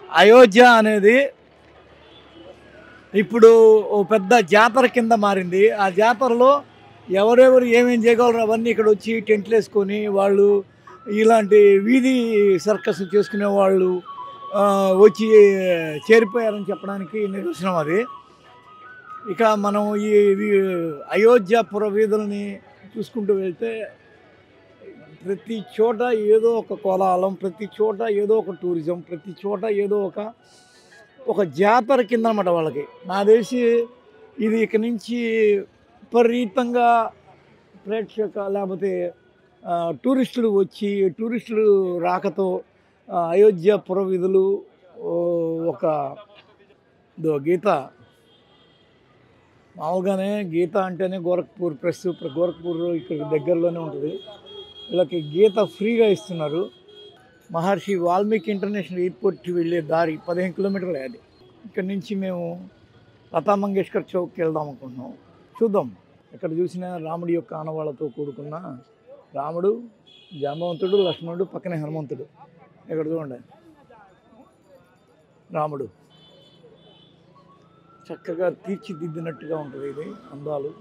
అయోధ్య అనేది ఇప్పుడు ఓ పెద్ద జాతర కింద మారింది. ఆ జాతరలో ఎవరెవరు ఏమేం చేయగలరో అవన్నీ ఇక్కడొచ్చి టెంట్‌లేసుకొని వాళ్ళు ఇలాంటి వీధి సర్కస్ చేసుకునే వాళ్ళు వచ్చి చేరిపోయారని చెప్పడానికి నిదర్శనం అది. ఇక మనం ఈ వి అయోధ్య వీధులని చూసుకుంటూ వెళ్తే ప్రతి చోట ఏదో ఒక కోలాహలం, ప్రతి చోట ఏదో ఒక టూరిజం, ప్రతి చోట ఏదో ఒక జాతర కిందనమాట వాళ్ళకి. నాకు తెలిసి ఇది ఇక నుంచి విపరీతంగా లేకపోతే టూరిస్టులు వచ్చి టూరిస్టులు రాకతో అయోధ్య పురవీధులు ఒక గీత మామూలుగానే గీత అంటేనే గోరఖ్పూర్ ప్రెస్ గోరఖ్పూర్ ఇక్కడ దగ్గరలోనే ఉంటుంది. వీళ్ళకి గీత ఫ్రీగా ఇస్తున్నారు. మహర్షి వాల్మీకి ఇంటర్నేషనల్ ఎయిర్పోర్ట్కి వెళ్ళే దారి 15 కిలోమీటర్లే అది. ఇక్కడి నుంచి మేము లతా మంగేష్కర్ చౌక్కి వెళ్దాం అనుకుంటున్నాం. చూద్దాం. ఎక్కడ చూసినా రాముడి యొక్క ఆనవాళ్ళతో కూడుకున్న రాముడు, జాంబవంతుడు, లక్ష్మణుడు, పక్కనే హనుమంతుడు. ఇక్కడ చూడండి రాముడు చక్కగా తీర్చిదిద్దినట్టుగా ఉంటుంది ఇది అందాలు.